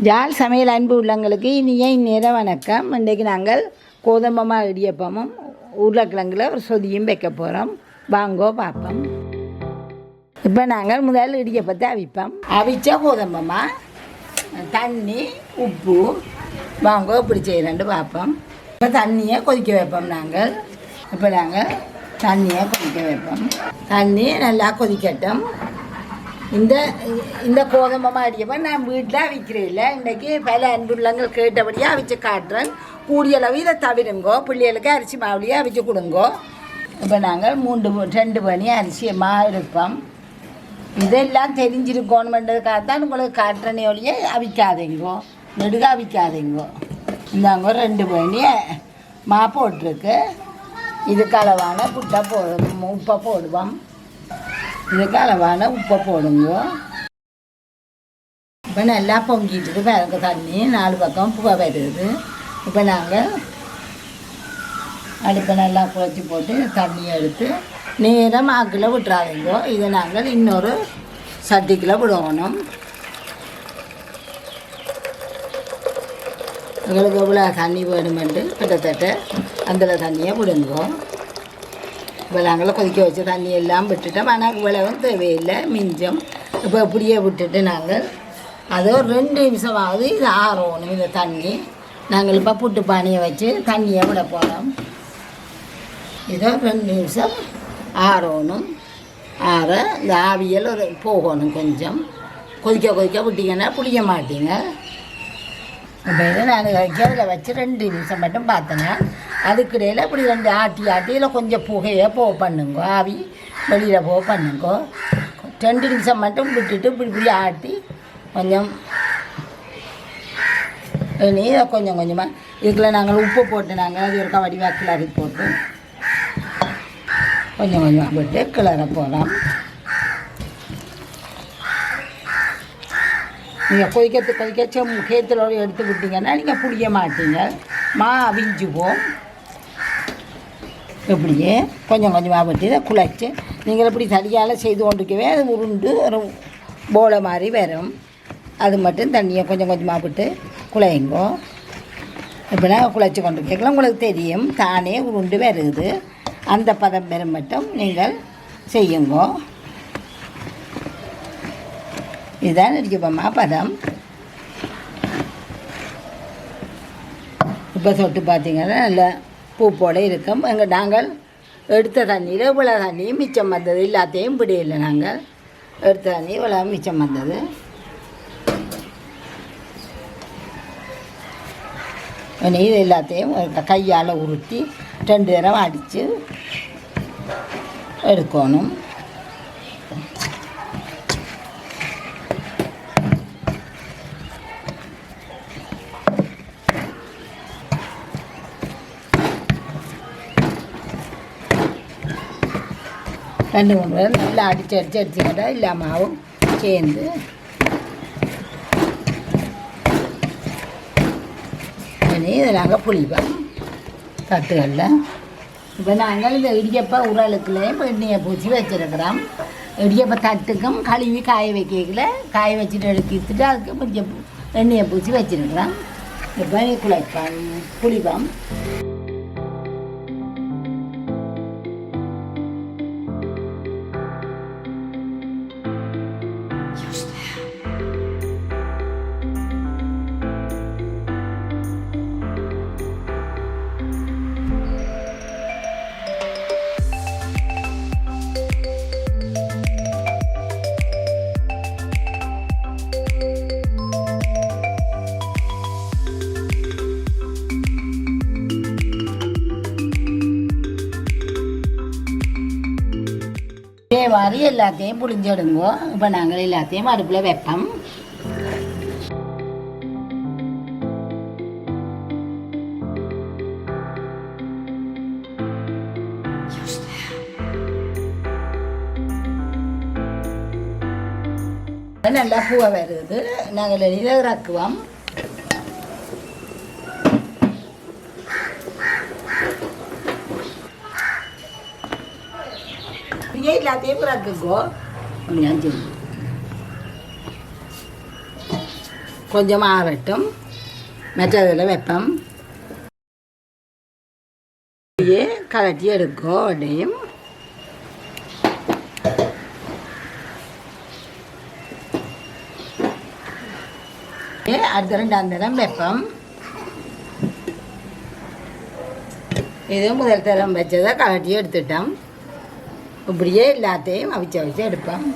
யாழ் சமையல் அன்பு உள்ளங்களுக்கு இனிய இந்நேர வணக்கம். இன்றைக்கு நாங்கள் கோதம்பமா இடியப்பமும் உருளைக்கிழங்குல ஒரு சொதியும் வைக்க போகிறோம். வாங்கோ பார்ப்போம். இப்போ நாங்கள் முதல் இடியப்பத்தை அவிப்போம். அவிச்ச கோதம்பமா தண்ணி உப்பு வாங்கோ இப்படி செய்யலான்னு பார்ப்போம். இப்போ தண்ணியை கொதிக்க வைப்போம். நாங்கள் தண்ணியை கொதிக்க வைப்போம். தண்ணி நல்லா கொதிக்கட்டும். இந்த கோதம்பமா இடியப்பம் நான் வீட்டில் அவிக்கிறேன் இல்லை. இன்றைக்கி பல அன்புள்ளங்கள் கேட்டபடியாக அவிச்சு காட்டுறேன். கூடிய அளவு இதை தவிருங்கோ. பிள்ளைகளுக்கு அரிசி மாவுலையே அவிச்சு கொடுங்கோ. இப்போ நாங்கள் 2 மணி அரிசி மாவு எடுப்போம். இதெல்லாம் தெரிஞ்சிருக்கணுமென்றதுக்காகத்தான் உங்களுக்கு காட்டுறனே ஒழிய அவிக்காதீங்கோ, நெடுக அவிக்காதீங்கோ. இந்தாங்க 2 மணி மா போட்டிருக்கு. இதுக்கு அளவான உப்பை போடுவோம். இதுக்கு அளவான உப்பை போடுங்க. இப்போ நல்லா பொங்கிட்டு பிறகு தண்ணி 4 பக்கம் பூவை வருது. இப்போ நாங்கள் அடுப்பை நல்லா குழச்சி போட்டு தண்ணியை எடுத்து நேரம் ஆக்கில் விட்டுறாதீங்க. இதை நாங்கள் இன்னொரு சட்டிக்குள்ளே விடணும். எங்களுக்கு எவ்வளோ தண்ணி வேணுமென்று கிட்டத்தட்ட அந்த தண்ணியை விடுங்க. இப்போ நாங்கள் கொதிக்க வச்ச தண்ணி எல்லாம் விட்டுட்டோம். ஆனால் இவ்வளவும் தேவையில்லை, மிஞ்சம். இப்போ இப்படியே விட்டுட்டு நாங்கள் அது ஒரு 2 நிமிஷமாவது இது ஆறணும். இந்த தண்ணி நாங்கள் இப்போ புட்டு பானியை வச்சு தண்ணியை விட போகிறோம். இதை 2 நிமிஷம் ஆறணும். ஆற இந்த ஆவியல் போகணும். கொஞ்சம் கொதிக்க விட்டீங்கன்னா பிடிக்க மாட்டீங்க. இப்போ இதை நான் அதில் வச்சு 2 நிமிஷம் மட்டும் பார்த்தேன்னா அதுக்கிடையில் இப்படி 2 ஆட்டி இதில் கொஞ்சம் புகையை பண்ணுங்க. ஆவி வெளியில் பண்ணுங்க. 2 நிமிஷம் மட்டும் விட்டுட்டு இப்படி ஆட்டி கொஞ்சம் இதை கொஞ்சம் கொஞ்சமாக இதுக்குள்ள நாங்கள் உப்பு போட்டு நாங்கள் அது ஒரு கவடி கிளறி போட்டு கொஞ்சம் கொஞ்சமாக விட்டு கிளற போகிறோம். நீங்கள் கொதிக்க முக்கியத்தில் எடுத்து விட்டீங்கன்னா நீங்கள் புளிய மாட்டீங்க. மா அவிஞ்சுவோம். இப்படியே கொஞ்சம் கொஞ்சமாக விட்டு இதை குழைச்சி நீங்கள் இப்படி சரியால் செய்து கொண்டிருக்கவே அது உருண்டு ஒரு போலை மாதிரி வரும். அது மட்டும் தண்ணியை கொஞ்சம் கொஞ்சமாக விட்டு குழையுங்கோ. இப்படின்னா குழைச்சி கொண்டு கேட்கலாம். உங்களுக்கு தெரியும் தானே உருண்டு வருது. அந்த பதம் பெறும் மட்டும் நீங்கள் செய்யுங்கோ. இதுதான் இடியப்பமா பதம். இப்போ தொட்டு பார்த்தீங்கன்னா நல்லா பூ போட இருக்கும். நாங்கள் எடுத்த தண்ணியில் இவ்வளோ தண்ணியும் மிச்சம் வந்தது. எல்லாத்தையும் பிடியில்லை. நாங்கள் எடுத்த தண்ணி இவ்வளோ மிச்சம் வந்தது. இது எல்லாத்தையும் கையால் உருட்டி 2 தடவை அடித்து எடுக்கணும். 2 3 பேர் நல்லா அடிச்சுக்கிட்டா இல்லாமாவும் சேர்ந்து இதை நாங்கள் புளிப்போம் தட்டுகளில். இப்போ நாங்கள் இந்த இடியப்ப உரலுக்குள்ளேயும் எண்ணெயை பூச்சி வச்சுருக்கிறோம். இடியப்ப தட்டுக்கும் கழுவி காய வச்சுட்டு எடுத்துட்டு அதுக்கு கொஞ்சம் எண்ணெயை பூச்சி வச்சுருக்கிறோம். இப்போ புளிப்போம். இதே மாதிரி எல்லாத்தையும் புளிஞ்செடுங்கோ. இப்போ நாங்கள் எல்லாத்தையும் அடுப்பில் வைப்போம். நல்லா பூவை வருது. நாங்கள் இதை இறக்குவோம். அப்படியே எல்லாத்தையும் இறக்குங்கோ. கொஞ்சம் ஆறட்டும். மற்றதில் வைப்போம். அப்படியே கலட்டி எடுக்கும். அப்படியும் அடுத்த 2ஆம் தரம் வைப்போம். இது முதல் தரம் வச்சதை கலட்டி எடுத்துட்டோம். இப்படியே எல்லாத்தையும் அவிச்சு எடுப்போம்.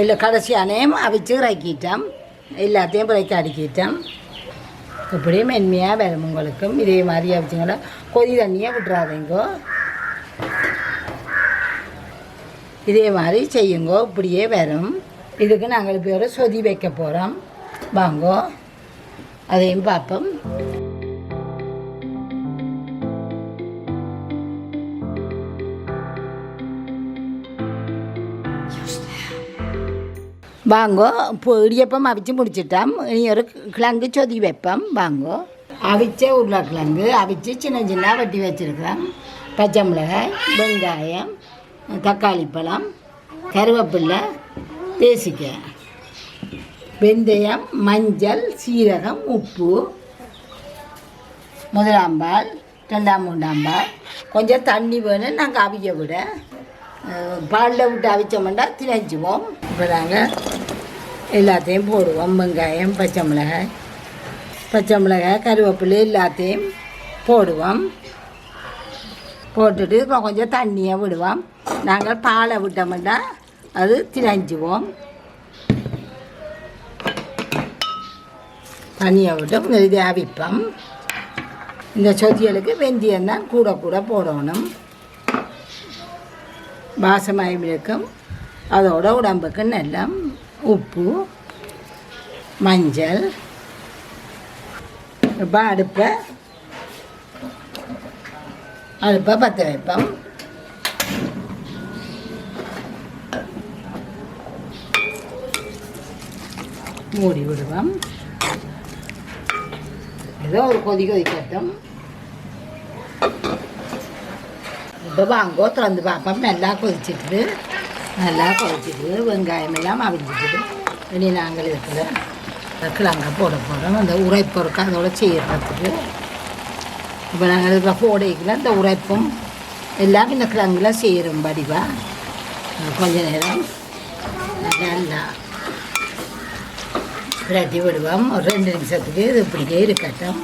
இல்லை கடைசியானையும் அவிச்சு இறக்கிட்டோம். எல்லாத்தையும் பிறக்கி அடுக்கிட்டோம். இப்படியே மென்மையாக வரும். உங்களுக்கும் இதே மாதிரி அவிச்சிங்களா கொதி தண்ணியை விட்டுறாதீங்கோ. இதே மாதிரி செய்யுங்கோ. இப்படியே வரும். இதுக்கு நாங்கள் இப்போ ஒரு சொதி வைக்க போகிறோம். வாங்கோ அதையும் பார்ப்போம். வாங்கோ இப்போ இடியப்பம் அவிச்சு முடிச்சிட்டோம். இனி ஒரு கிழங்கு சொதி வைப்போம். வாங்கோ அவிச்ச உருளைக்கிழங்கு அவிச்சு சின்ன சின்ன வெட்டி வச்சுருக்கிறோம். பச்சை மிளகாய், வெங்காயம், தக்காளி பழம், கருவேப்பிலை, தேசிக்காய், வெந்தயம், மஞ்சள், சீரகம், உப்பு, 1ஆம் பால், 2ஆம் 3ஆம் பால், கொஞ்சம் தண்ணி வேணும். நாங்கள் அவிய விட பாலில் விட்டு அவிச்சோம்னா திணைஞ்சுவோம். இப்போ நாங்கள் எல்லாத்தையும் போடுவோம். வெங்காயம், பச்சை மிளகாய், கருவேப்பிலை எல்லாத்தையும் போடுவோம். போட்டுட்டு இப்போ கொஞ்சம் தண்ணியை விடுவோம். நாங்கள் பாலை விட்டோம்னா அது திணைஞ்சுவோம். தண்ணியை விட்டு இதை அவிப்போம். இந்த சொதியலுக்கு வெந்தயம் தான் கூட கூட போடணும். வாசமாயும் இருக்கும். அதோட உடம்புக்கு நல்லா உப்பு, மஞ்சள். இப்போ அடுப்பை பற்ற வைப்போம். மூடி விடுவோம். ஏதோ ஒரு கொதிக்கட்டும். இப்போ வாங்கோ திறந்து பார்ப்போம். நல்லா கொதிச்சிட்டு வெங்காயம் எல்லாம் அவிஞ்சிட்டு இனி நாங்கள் இருக்கிற கிழங்க போட போகிறோம். அந்த உரைப்பொருட்கள் அதோட செய்யறதுக்கு. இப்போ நாங்கள் இருக்கிற போடைக்குள்ள இந்த உரைப்பும் எல்லாம் இந்த கிழங்குல செய்கிறோம். வடிவாக கொஞ்ச நேரம் நல்லா பிரட்டி விடுவோம். ஒரு 2 நிமிஷத்துக்கு இது இப்படியே இருக்கட்டும்.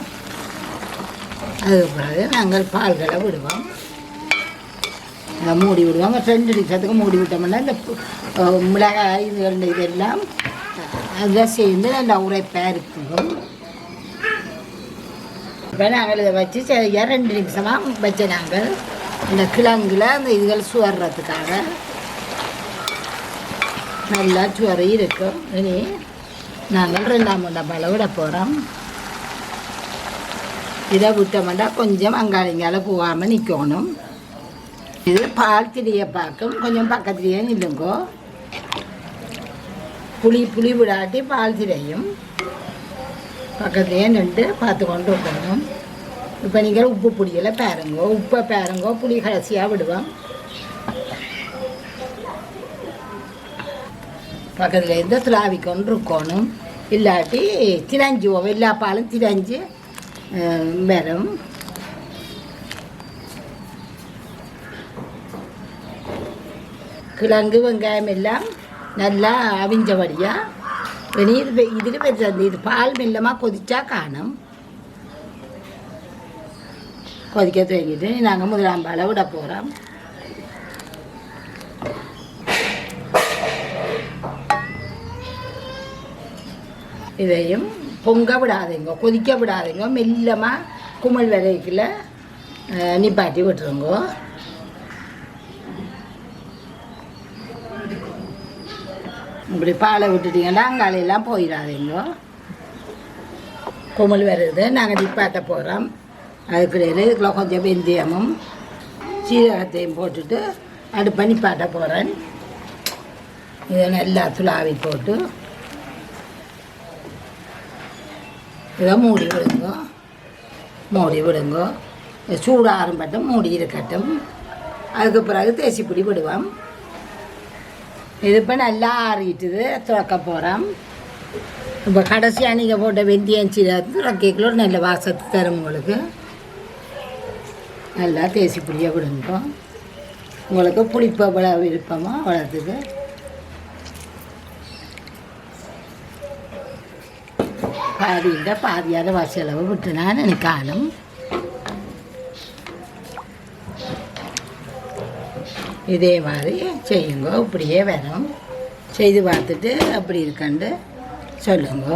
அதுக்கு பிறகு நாங்கள் பால்களை விடுவோம். மூடி விடுவோம். 2 நிமிஷத்துக்கு மூடி விட்டோம்னா இந்த மிளகாய் இதெல்லாம் அதெல்லாம் சேர்ந்து நல்லா உரைப்பாக இருக்கும். இப்போ நாங்கள் இதை வச்சு 2 நிமிஷமாக வச்ச நாங்கள் இந்த கிழங்குல அந்த இதுகள் சுவர்றதுக்காக நல்லா சுவரி இருக்கும். இனி நாங்கள் 2ஆம் 3ஆம் பாலை விட போகிறோம். இதை விட்டோம்னா கொஞ்சம் அங்காளிங்கால போகாமல் நிற்கணும். இது பால் திரிய பார்க்கும். கொஞ்சம் பக்கத்துலேயே நில்லுங்கோ. புளி விடாட்டி பால் திரையும் பக்கத்துலேயே நின்று பார்த்து கொண்டு இருக்கணும். இப்போ நீங்கள் உப்பு பொடியெல்லாம் பாருங்கோ. உப்பை பாருங்கோ. புளி கடைசியாக விடுவோம். பக்கத்துலேருந்து திராவி கொண்டு இருக்கணும். இல்லாட்டி திரஞ்சுவோம். எல்லா பாலும் திரஞ்சு வரும். கிழங்கு வெங்காயம் எல்லாம் நல்லா அவிஞ்சபடியாக இனி இதில் வச்சது இது பால் மெல்லமாக கொதிச்சா காணும். கொதிக்க துவங்கிட்டு நாங்கள் 1ஆம் பாலை விட போகிறோம். இதையும் பொங்க விடாதீங்க, கொதிக்க விடாதீங்க. மெல்லமாக குமிழ் விலைக்குள்ள நிப்பாட்டி விட்டுருங்கோ. இப்படி பாலை விட்டுட்டீங்கன்னா அங்காலையெல்லாம் போயிடாதீங்க. குமிழ் வருது. நாங்கள் நிப்பாட்ட போகிறோம். அதுக்குள்ளே இதுக்குள்ள கொஞ்சம் வெந்தயமும் சீரகத்தையும் போட்டுட்டு அடுப்பை நிப்பாட்ட போகிறேன். இதை நல்லா துளாவி போட்டு இதை மூடி விடுங்க. சூடாரம் மட்டும் மூடி இருக்கட்டும். அதுக்கு பிறகு தேசிப்பிடி விடுவோம். இது இப்போ நல்லா ஆறிட்டுது. துறக்க போகிறோம். இப்போ கடைசியாக நீங்கள் போட்ட வெந்தயம் சீரகத்து கேக்கில் நல்ல வாசத்துக்கு தரும் உங்களுக்கு. நல்லா தேசி புளியாக விடுங்க. உங்களுக்கு புளிப்பு அவ்வளோ விருப்பமோ அவ்வளோத்துக்கு. பாதியில் பாதியாத வாசலவு விட்டு நான் எனக்கு காணும். இதே மாதிரி செய்யுங்க. இப்படியே வரும். செய்து பார்த்துட்டு அப்படி இருக்கண்டு சொல்லுங்க.